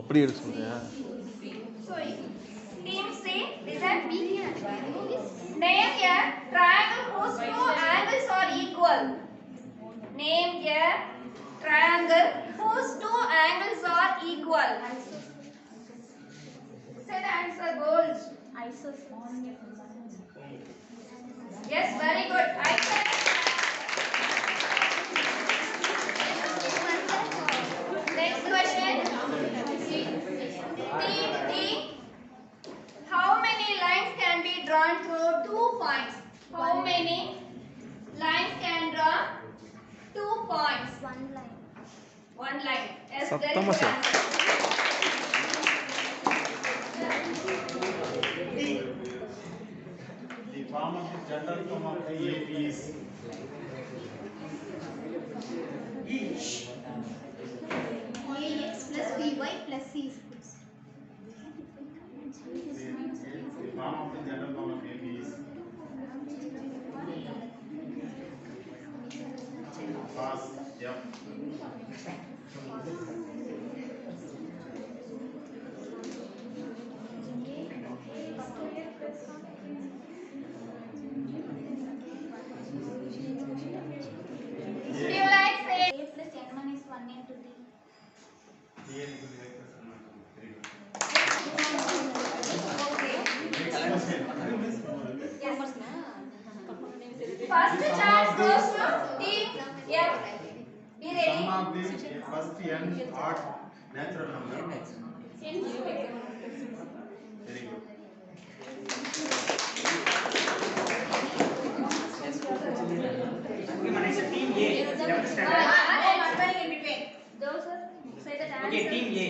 அப்படி எடுக்க சொல்றியா? Sorry. Team C, listen. Name a triangle whose two angles are equal. Name a triangle whose two angles are equal. Say the answer, gold. Isosceles. Yes, very good. Next question. Team D. How many lines can be drawn through 2 points? How many lines can draw 2 points? One line. One line. Yes, very Sattama good sir. answer. The form of the general form of the AP is Ax plus by plus c is equals. the form of the general form of AP is cos F. Do you like say? A plus n1 is 1 into d. Here it will be like this. Very good. Okay. Next question. First chance goes to Team F. Be Sum ready. of the first n odd natural number. Very good. Okay, my next team A. 11th standard. In between. Those are say the answer. Okay, team A.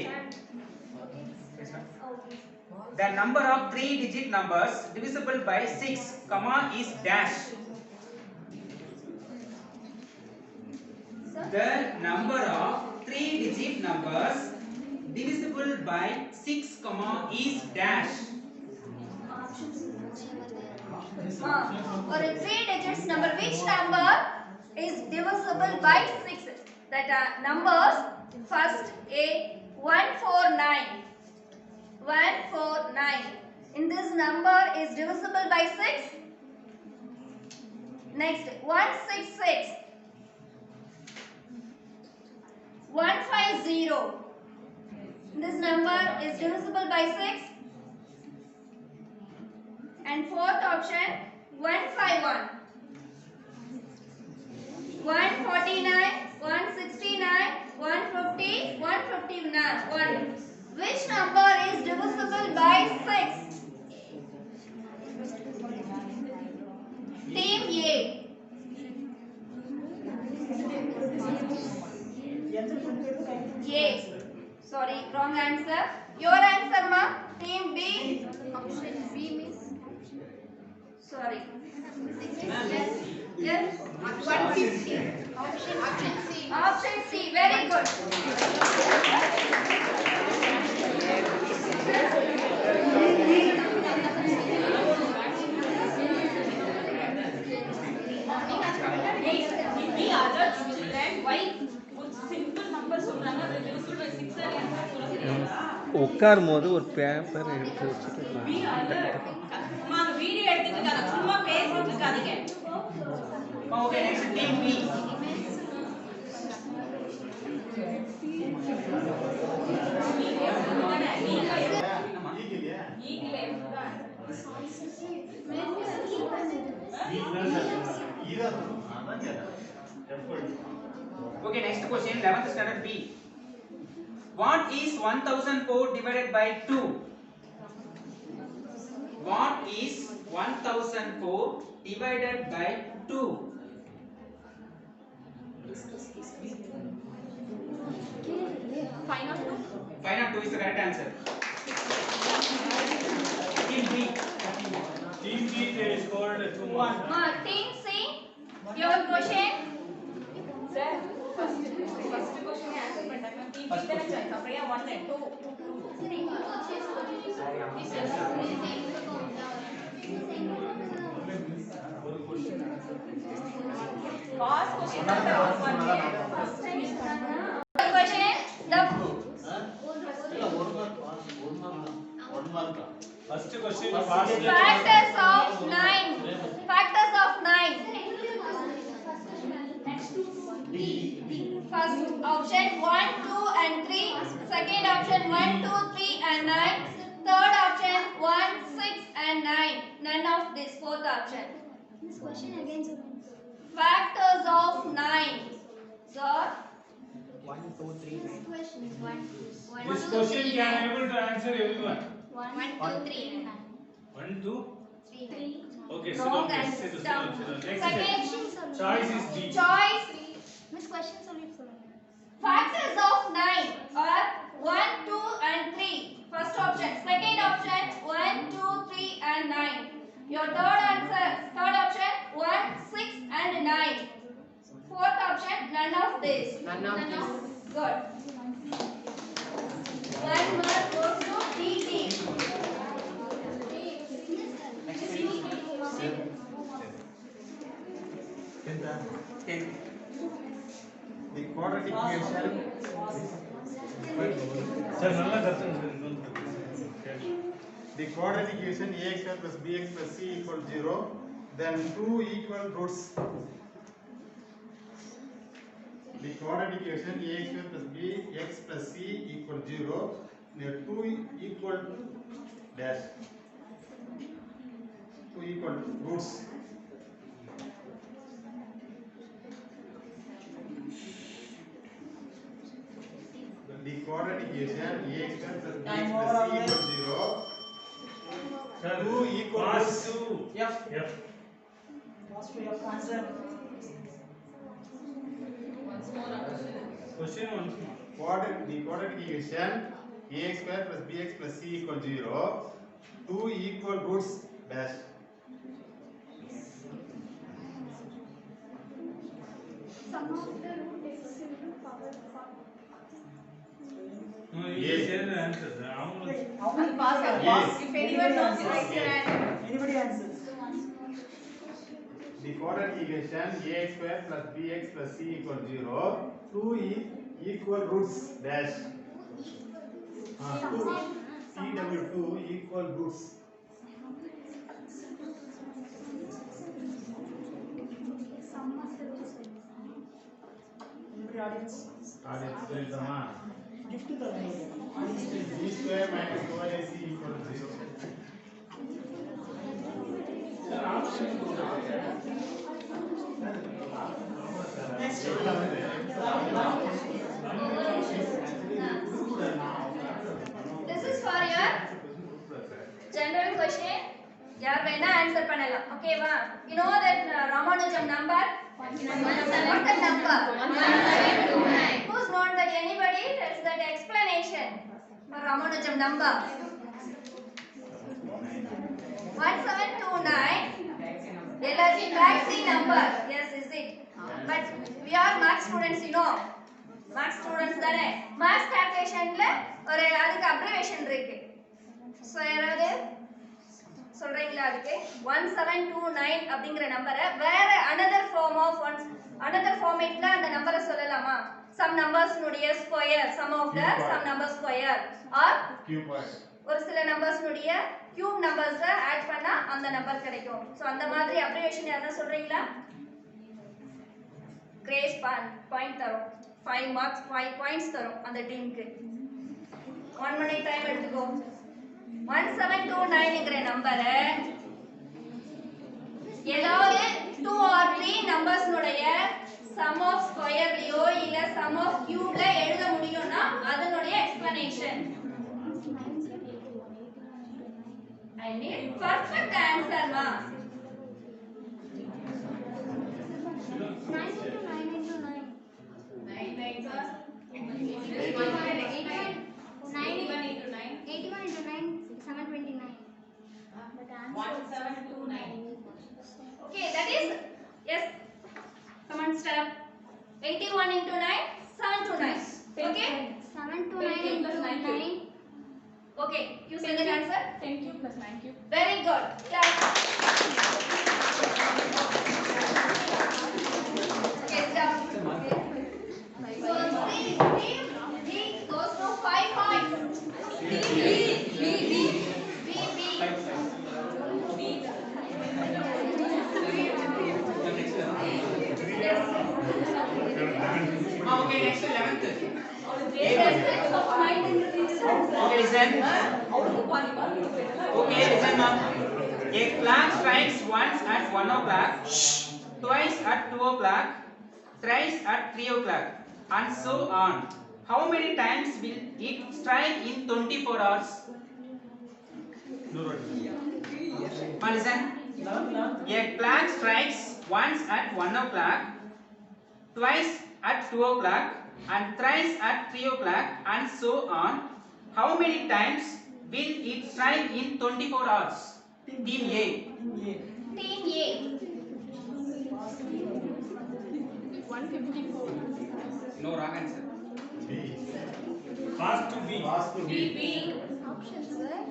Yes, ma'am. The number of 3-digit numbers divisible by 6, comma is dash. The number of 3-digit numbers divisible by 6, comma is dash. Or a 3 digits number. Which number is divisible by 6? That numbers first A 149. 149. In this number is divisible by 6. Next 166. 150. This number is divisible by 6. And fourth option 151. 149, 169, 150, 159. Which number is divisible by 6? Team A. A. Sorry, wrong answer. Your answer, ma. Team B. Option B means Sorry. Yes. 150. Option C. Option C. Very good. The other children, why simple numbers சொல்றாங்க அது divisible by 6 ஆ என்ன சொல்லுங்க உட்காரும் போது ஒரு paper எடுத்து வச்சுட்டு B other அம்மா அந்த வீடியோ எடுத்துட்டு இருக்காங்க சும்மா பேசிட்டு இருக்காதீங்க Okay, next team B. ஈகில Okay, next question, 11th standard B. What is 1004 divided by 2? What is 1004 divided by 2? Find out 2. Find out 2 is the correct answer. Team B. Team B they scored 2-1. Team C. Your question. Sir, first question answer பண்ணாங்க team B தான choice அப்புறம் 1 and 2 Past question தான் of பண்ணுங்க Question. The 1 mark. First question Factors of 9. Factors of 9. First option 1, 2 and 3. Second option 1, 2, 3 and 9. Third option 1, 6 and 9. None of this. Fourth option. This question again, sir. Factors of 9. Sir, 1, 2, 3, This 9. question is 1, 2, 1, This question can able to answer everyone. 1, 2, 3, 1, 2. 3. Okay, sit wrong down. and Sit down. down. Sit down. Next Second choice is B. choice. Miss question solve sir. Factors of 9 are 1, 2 and 3. First option. Second option 1, 2, 3 and 9. Your third answer. Third option 1, 6 and 9. Fourth option none of this. None of this. Good. 1 mark goes to D team. Ten. The quadratic equation. Sir, nalla kartanga. The quadratic equation ax square plus bx plus c equal 0. Then two equal roots. The quadratic equation ax square plus bx plus c equal 0. There are two equal dash. Two equal roots. The quadratic equation ax square plus bx plus c equal 0. Sir, Two equal pass roots. to F. F. Question once more. The quadratic equation ax square plus bx plus c equal 0. Two equal roots dash. Sum of the root x into power 5. No, you Yes. say the answer. Avanga I'll pass. Yes. If anyone knows, raise your hand. Anybody answers? The quadratic equation ax square plus bx plus c equal 0. Two equal roots dash. Two equal roots. Sum of the roots. Anybody audience? తెలుసమ్మా Gift the b square minus 4ac equal 0. This is for your general question. யார் வேணா answer பண்ணலாம். ஓகேவா? You know that Ramanujan number? What's the number? 1729. Who's not that? Anybody tells that explanation for Ramanujan number? 1729. Energy taxi number. Yes, is it? But we are maths students, you know. Maths students தானே. Maths calculationல ஒரு அதுக்கு abbreviation இருக்கு. So யாராவது சொல்றீங்களா அதுக்கு 1729 அப்படிங்கற நம்பரை வேற another formatல அந்த நம்பரை சொல்லலாமா? some numbers னுடைய square, sum of the some number square or Cube part. ஒரு சில நம்பர்ஸ் னுடைய கியூப் நம்பர்ஸ் ஆட் பண்ணா அந்த நம்பர் கிடைக்கும். சோ அந்த மாதிரி அப்ரிவேஷன் யாரா சொல்றீங்களா? கிரேஸ் பாயிண்ட் தரும். 5 மார்க்ஸ் 5 பாயிண்ட்ஸ் தரும் அந்த டீமுக்கு. 1 minute டைம் எடுத்துக்கோ. 1729ங்கற நம்பரை ஏதாவது 2 or 3 நம்பர்ஸ் னுடைய sum of squareலயோ இல்ல sum of cubeல எழுத முடியும்னா அதனுடைய explanation. I need perfect answer, ma. 9 into 9 into 9. 9 9 sir. 81 into 9. 81 into 9, 729. But answer 1729. Okay, that is yes. Come on, step. 81 into 9, 7 to 9. Okay. 7 to 9 into 9. Okay. You say the answer. 10 cube plus 9 cube. Very good. Clap. Okay, stop. So, C goes to 5 points. Okay, next to 11th. Yes, Okay, listen. Okay, listen now. A clock strikes once at 1 o'clock, twice at 2 o'clock, thrice at 3 o'clock, and so on. How many times will it strike in 24 hours? Now listen. A clock strikes once at 1 o'clock, twice at 2 o'clock, and thrice at 3 o'clock, and so on. How many times will it strike in 24 hours? Team A. Team A. No, wrong answer. B. Fast to be. Fast to be. Options were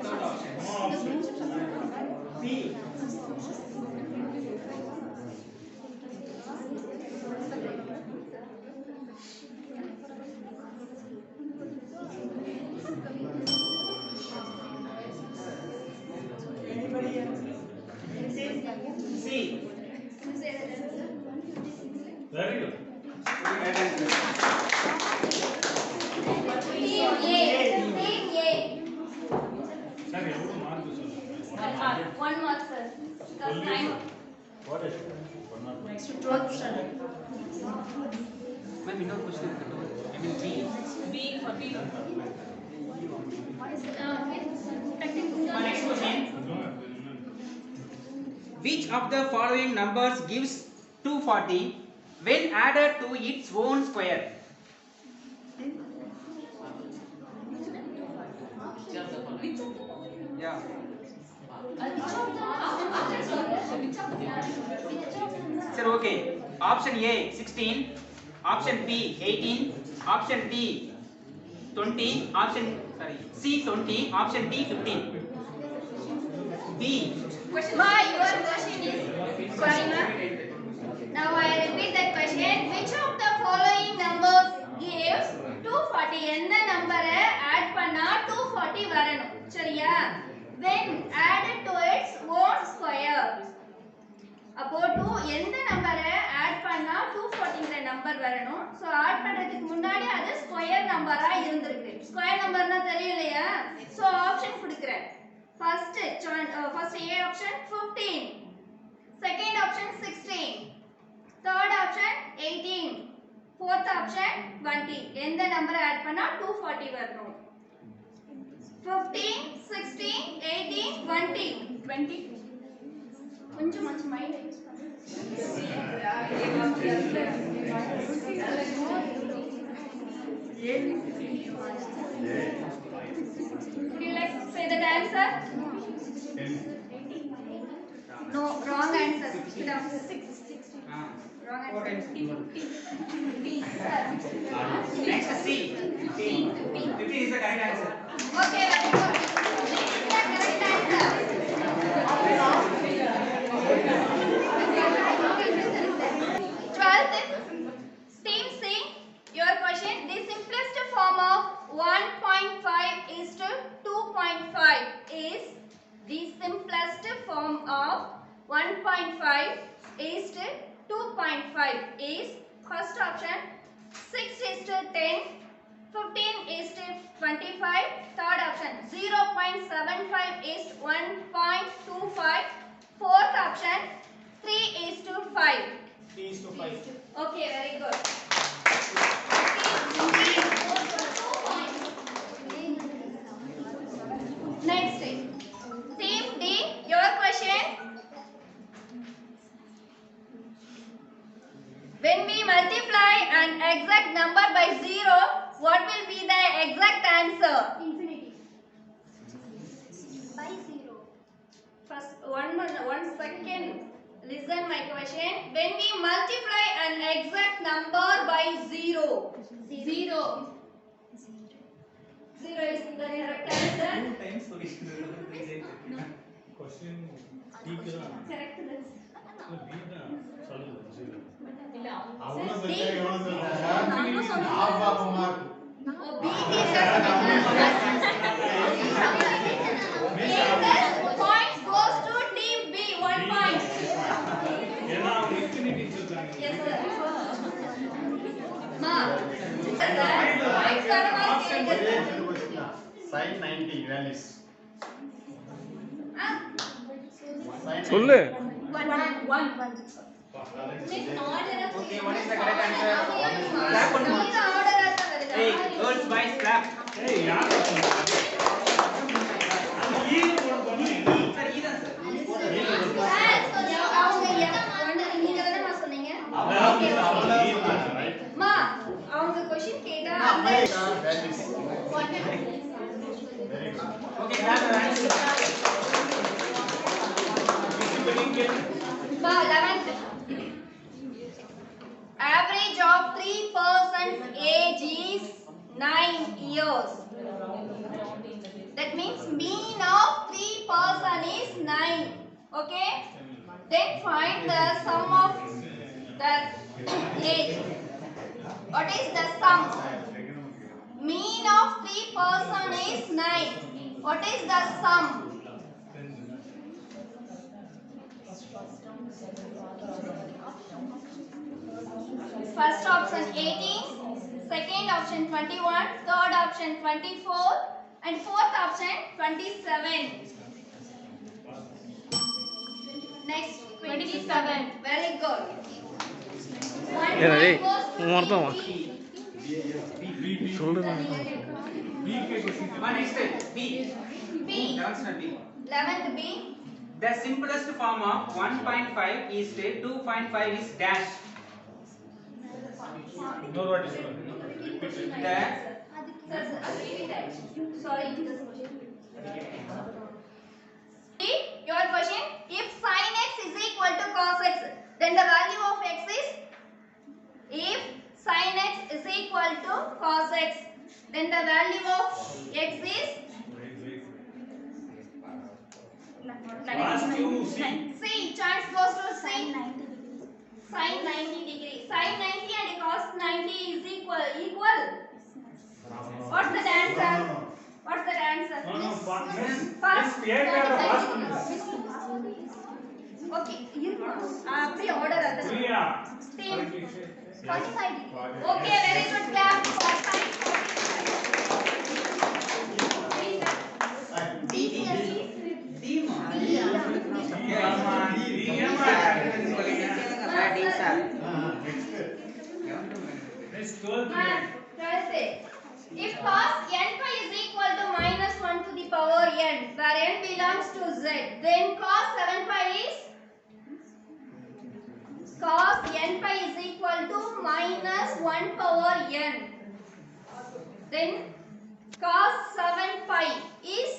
Third option. No option. B. C. Very good. Right answer. Team A. Team A. Sir, everyone mark this one. One more, sir. Because time. What is it? One more. Next to 12th standard. Ma'am, இன்னொரு question இருக்கு. I mean B. B for B. Next question. Which of the following numbers gives 240 when added to its own square? Yeah. Sir, okay. Option A 16, option B 18, option D 20, C 20, option D 15. B. Ma, your question is sorry, ma. Now I repeat that question. Which of the following numbers gives 240? எந்த நம்பரை add பண்ணா 240 வரணும் சரியா? When added to its own square. அப்போ 2 எந்த நம்பரை add பண்ணா 240ங்கற number வரணும். சோ ஆட் பண்றதுக்கு முன்னாடி அது ஸ்கொயர் நம்பரா இருந்திருக்கு. ஸ்கொயர் நம்பர்னா தெரியலையா? சோ ஆப்ஷன் கொடுக்கிறேன். First A option 15, second option 16, third option 18, fourth option 20. எந்த நம்பரை ஆட் பண்ணா 240 வரணும்? 15, 16, 18, 20. 20. கொஞ்சம் mind use Would you like to say that answer? No, wrong answer. Sit down. Wrong answer. Next C 15. 15 is the correct answer. Okay, very good. This is the correct answer. 12th, Team C, your question. The simplest form of 1.5 is to 2.5 is the simplest form of 1.5 is to 2.5 is first option 6 is to 10, 15 is to 25, third option 0.75 is 1.25, fourth option 3 is to 5. 3 is to 5. Okay, very good. Next, Team D, your question. When we multiply an exact number by 0, what will be the exact answer? infinity. By 0. First, one second. Listen my question. When we multiply an exact number by 0. 0. 0 is the correct answer. 2 times solution. Question D க்கு தான். Correct. B தான் சொல்லுங்க. zero. இல்ல அவனும் சொல்லிட்டா இவனும் சொல்லிட்டாங்க. half of a mark. Oh, B teacher. Points goes to team B. 1 point. ஏன்னா அவங்க infinity சொல்றாங்க. Yes, sir. sin 90 values. சொல்லு. One. Miss order of Okay, what is the correct answer? Clap one more. Hey, girls, boys, clap. ஏய் யார் சொன்னா? அது ஈ போடுறோம் என்ன? Sir, இதான் sir. அவங்க क्वेश्चन கேட்டா Values. Very good. Okay, clap your hands. Ma 11th average of 3 persons age is 9 years. That means mean of 3 person is 9. Okay, then find the sum of the age. What is the sum? Mean of 3 person is 9. What is the sum? First option 18, second option 21, third option 24, and fourth option 27. Next 27. Very good. One ஏடா point டேய் goes to மொத்தம் வா. 50. சொல்லுடா. PK question Ma, next B. B. 11th standard B. 11th B. The simplest form of 1.5 is 2.5 is dash. இன்னொரு வாட்டி சொல்லுங்க. The Sir, repeat that. Sorry, this question. Your question: if sin x is equal to cos x, then the value of x is. If sin x is equal to cos x, then the value of x is. Pass to C. C. Chance goes to C. Sin 90 degree. Sin 90 and cos 90 is equal. What's the answer? What's the answer? No, no, First. Miss, ஏற்கனவே pass பண்ணுங்க. Okay, அப்படியே order அது. Priya. Team 45 degree. Okay, very good clap. Next 12. If cos n pi is equal to minus 1 to the power n, where n belongs to z, then cos 7 pi is equal to minus 1 power n. Then cos 7 pi is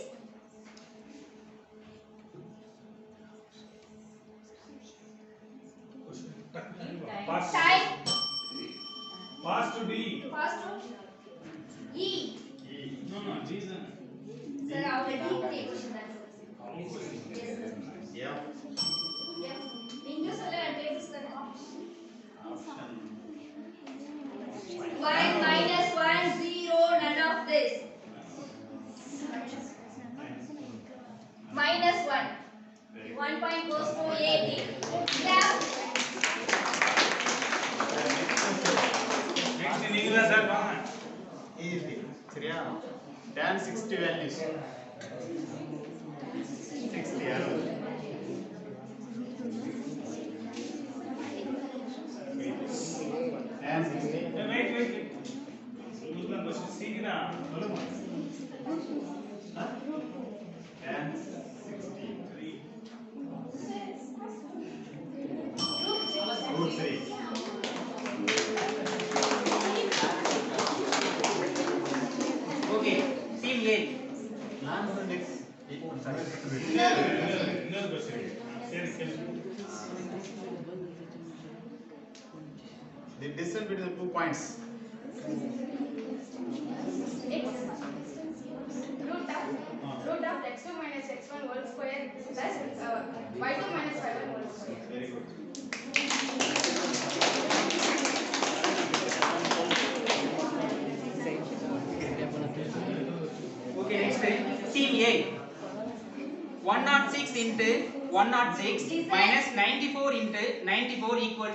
Pass. time Pass to D. first to e. No, no, G is an. Sir, already question that. Yeah. English alle tables tane. 1 minus 1 0 none of this. Minus 1. 1 point goes to 80. Clap. Next நீங்க தான் sir வாங்க. Easy. சரியா? tan 60 values. 60 arrow. tan 60. Wait. உங்களுக்கு தான் question சீக்கிரம் சொல்லுங்க. tan 60. Root 3. okay, team A. Next. இன்னொரு question. சரி கேளுங்க. The distance between the 2 points. Root of x2 minus x1 whole square plus y2 minus y1 whole square. Very good. Okay, next team A. 106 into 106 minus 94 into 94 equal.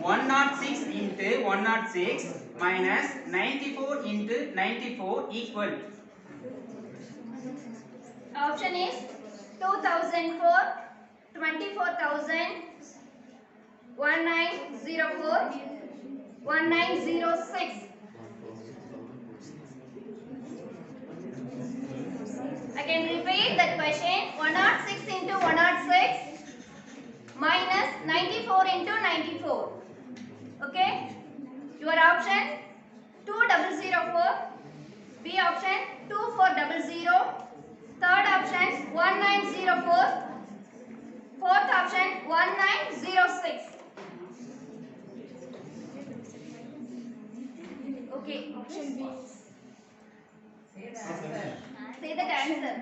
106 into 106 minus 94 into 94 equal. Option is 2004, 24,000, 1904, 1906. I can repeat that question. 106 into 106 minus 94 into 94. Okay? Your option 2004, B option 2400, third option 1904, fourth option 1906. Okay, option B. Say that answer.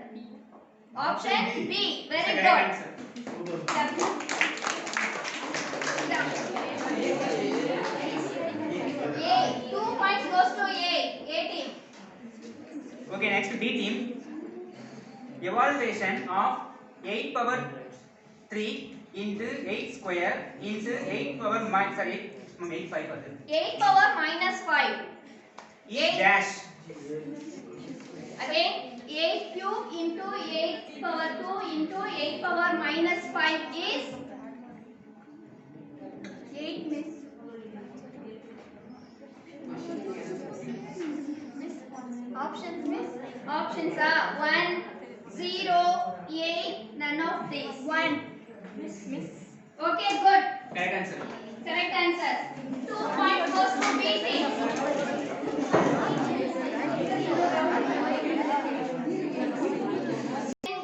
Option B. Very Correct good. answer. A. 2 points goes to A. A team. Okay, next B team. Evaluation of 8 power 3 into 8 square into 8 power 8 5 8 power minus 5. is dash. Again, 8 cube into 8 power 2 into 8 power minus 5 is 8 miss. Options miss. Options are 1, 0, 8, none of these. 1. Miss. Okay, good. Correct answer. Correct answer. 2 points goes to B team.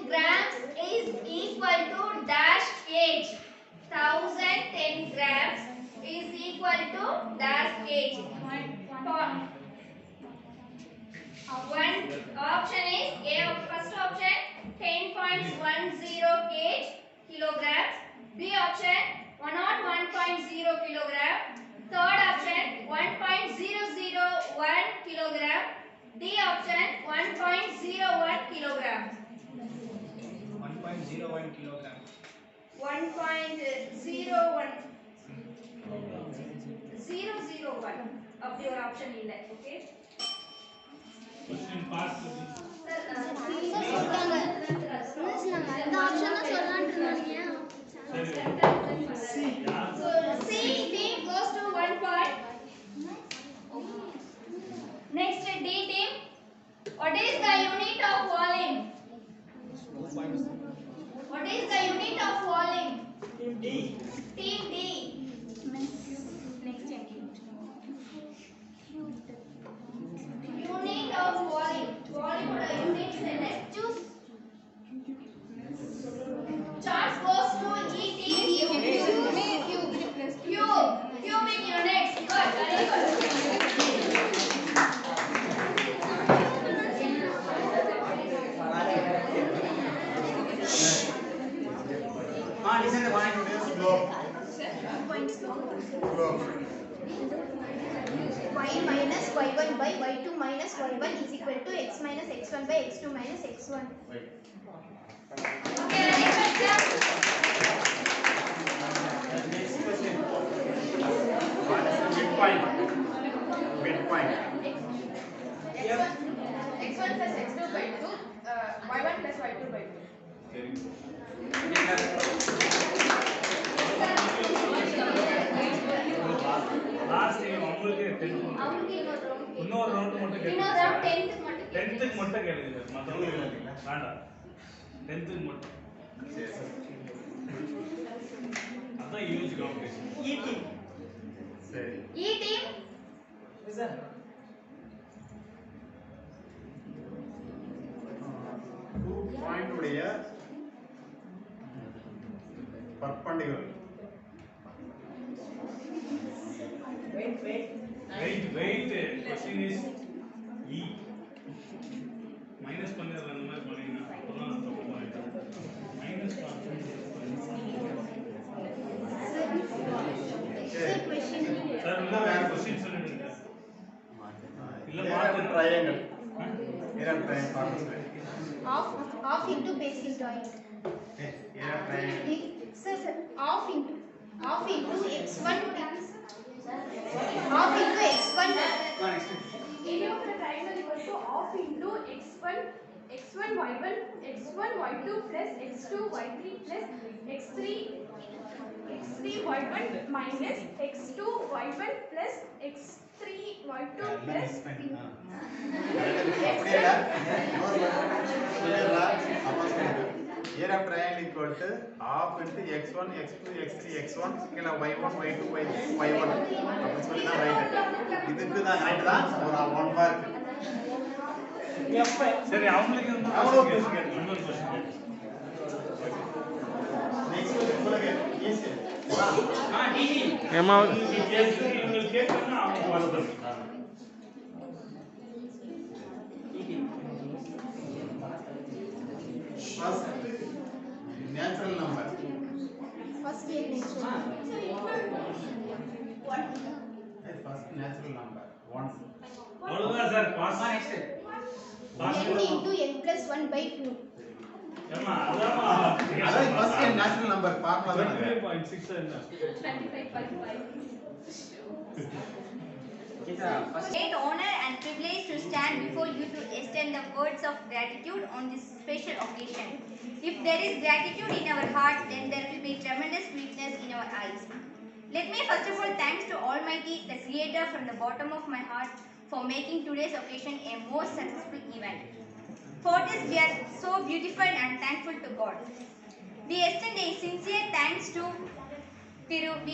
Grams is equal to dash kg. 1010 grams is equal to dash kg. One option is A. First option 10.10 kilograms. B option 101.0 kilogram. Third option 1.001 kilogram. D option 1.01 kilogram. 1.01 kilogram. 1.01 001 of your option is that, okay? Question pass. Sir, அந்த option தான் சொல்லலாம்னு இருந்தீங்க. so C team goes to 1 point. Next D team. What is the unit of volume? What is the unit of volume? D. Team D. Unit of volume. Volume or unit let's choose. Charge goes to E team. Cubic units. Good. Very good. Listen the point. Slope. Y minus y1 by y2 minus y1 is equal to x minus x1 by x2 minus x1. Okay, ready, sir? Next question. What is the midpoint? Midpoint. x1 plus x2 by 2, y1 plus y2 by 2. Last உங்களுக்கு 10 அவங்களுக்கு இன்னொரு round மட்டும் கேளுங்க. இன்னொரு round 10th மட்டும் 10th மட்டும் கேளுங்க sir. மத்தவங்களுக்கு வேண்டாம். 10th மட்டும். சரி சார். அதான் யூஸ் காம்படிஷன். E team. சரி. E team. Sir. 2 point உடைய perpendicular. Wait. Question is E. Minus பண்ணதுல அந்த மாதிரி பண்ணீங்கன்னா அப்பதான் தப்பு பண்ணிட்டு. மைனஸ் சார் இன்னும் வேற क्वेश्चन சொல்லுங்க. இல்ல மாத்து triangle. Here are triangle parts. Half into basic joint. Here are triangle. Sir, half into x1 half into x1 Area of the triangle equal to half into x1 y1 y2 plus x2 y3 plus x3 y1 minus x2 y1 plus x3 y2 plus அப்படியேடா here of triangle equal to half into x1 x2 x3 x1 கீழ y1 y2 y3 y1 அப்படி சொல்லி தான் right இதுக்கு தான் right தான் ஒரு 1 mark சரி அவங்களுக்கு அவங்களுக்கு இன்னொரு கொஸ்டின் நெக்ஸ்ட் உங்களுக்கு ஈஸி டிடி ஏமா உங்களுக்கு கேட்கணும்னா அவங்க வருது first natural number first year next first natural number 1 அவ்வளவுதான் sir pass next n into n plus 1 by 2 ஏமா அதாமா அதான் ஃபர்ஸ்ட் நேச்சுரல் நம்பர் பார்க்கலாம் 23.6 என்ன 25.5. Great honor and privilege to stand before you to extend the words of gratitude on this special occasion. If there is gratitude in our hearts, then there will be tremendous sweetness in our eyes. Let me first of all thanks to Almighty, the Creator, from the bottom of my heart for making today's occasion a most successful event. For this, we are so beautified and thankful to God. We extend a sincere thanks to Thiru B.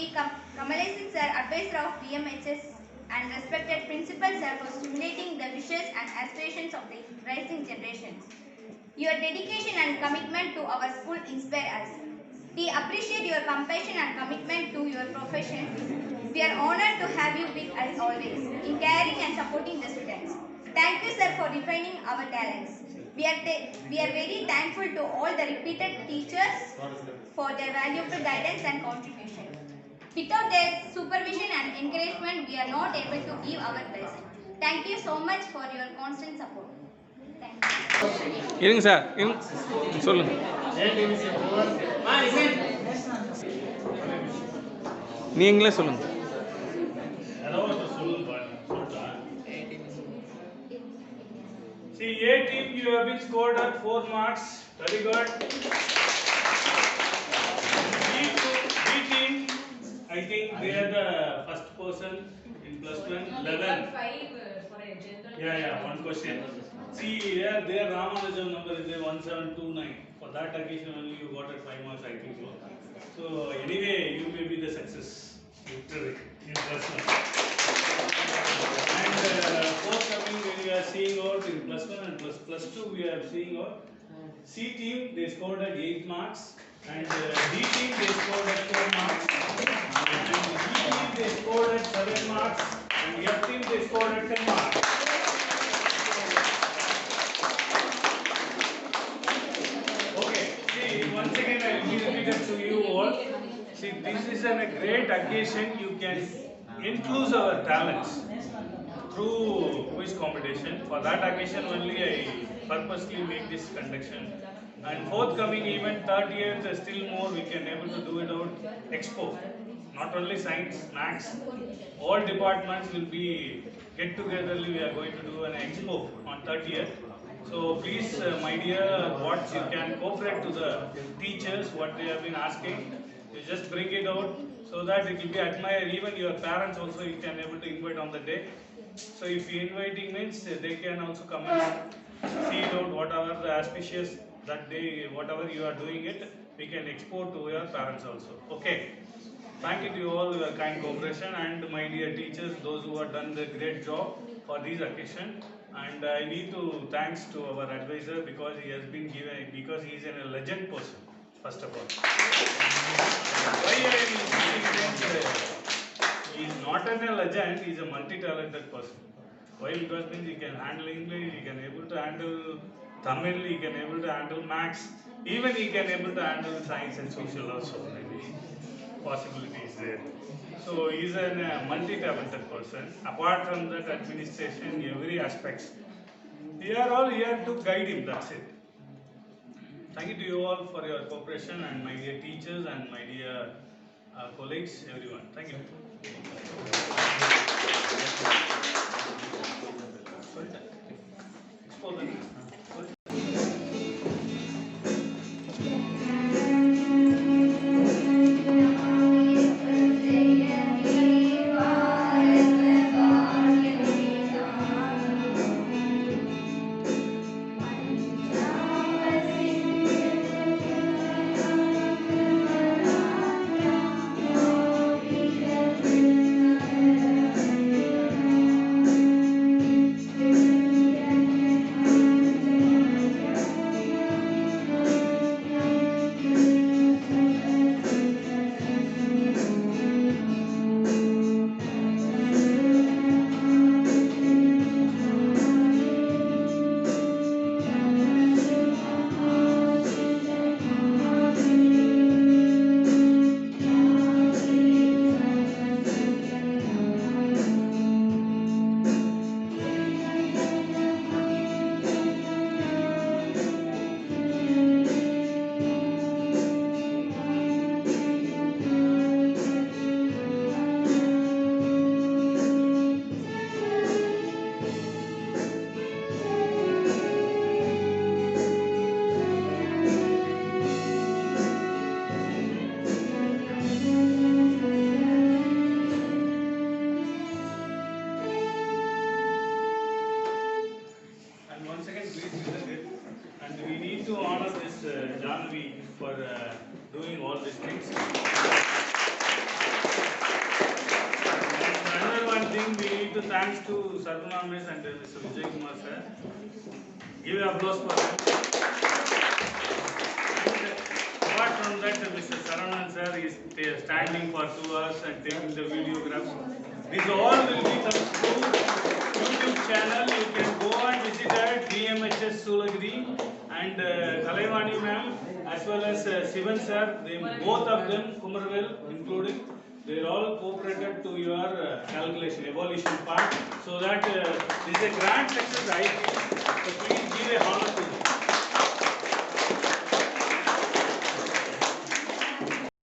Kamalesan sir, advisor of BMHS, and respected principal sir for stimulating the wishes and aspirations of the rising generations. Your dedication and commitment to our school inspire us. We appreciate your compassion and commitment to your profession. We are honored to have you with us always, in caring and supporting the students. Thank you, sir, for refining our talents. We are very thankful to all the repeated teachers for their valuable guidance and contribution. Without their supervision and encouragement, we are not able to give our best. Thank you so much for your constant support. Thank you. இருங்க sir சொல்லுங்க நீங்களே சொல்லுங்க ஏதோ ஒரு சொல்லுங்க சொல்றா See, A team, you have been scored at 4 marks. Very good. B team, I think they are the first person in +1, 11. Yeah, one question. See, here their Ramanujan number is 1729. For that occasion only you got at 5 marks, I think so. So anyway, you may be the success victory in +1. And forthcoming when we are seeing out in +1 and +2 we are seeing out. C team they scored at 8 marks and D team they scored at 4 marks and E team they scored at 7 marks and F team they scored at 10 marks. Okay, see once again I will be repeated to you all. See, this is a great occasion. You can influence our talents through quiz competition. For that occasion only I purposely make this conduction. And forthcoming event, 3rd year, still more we can able to do it out expo. Not only science, maths, all departments will be get together. We are going to do an expo on 3rd year. So please, my dear, what you can cooperate to the teachers, what they have been asking. You just bring it out so that it will be admired. Even your parents also you can able to invite on the day. So if you inviting means they can also come and see it out whatever the auspicious that day, whatever you are doing it, we can export to your parents also. Okay. Thank you to you all your kind cooperation and my dear teachers, those who have done the great job for this occasion. And I need to thanks to our advisor because he has been given because he is a legend person. First of all, why I am saying he is not a legend, he is a multi-talented person. Why? Because means he can handle English, he can able to handle Tamil, he can able to handle maths, even he can able to handle science and social also. Maybe possibility is there. So he is a multi-talented person. Apart from that, administration, every aspects. We are all here to guide him. That's it. Thank you to you all for your cooperation and my dear teachers and my dear colleagues, everyone. Thank you. And once again, please listen it. And we need to honor this Janvi for doing all these things. And another one thing, we need to thanks to Sarvana Miss and Mr. Vijay Kumar sir. Give an applause for them. And apart from that, Mr. Saranan sir is standing for 2 hours and taking the videographs. These all will be come through YouTube channel. You can go and visit at DMHS Sulagiri and Kalaivani ma'am as well as Sivan sir. They, both of them, Kumarvel including, they are all cooperated to your calculation, evolution part, so that this is a grand success I feel. So please give a honor to them.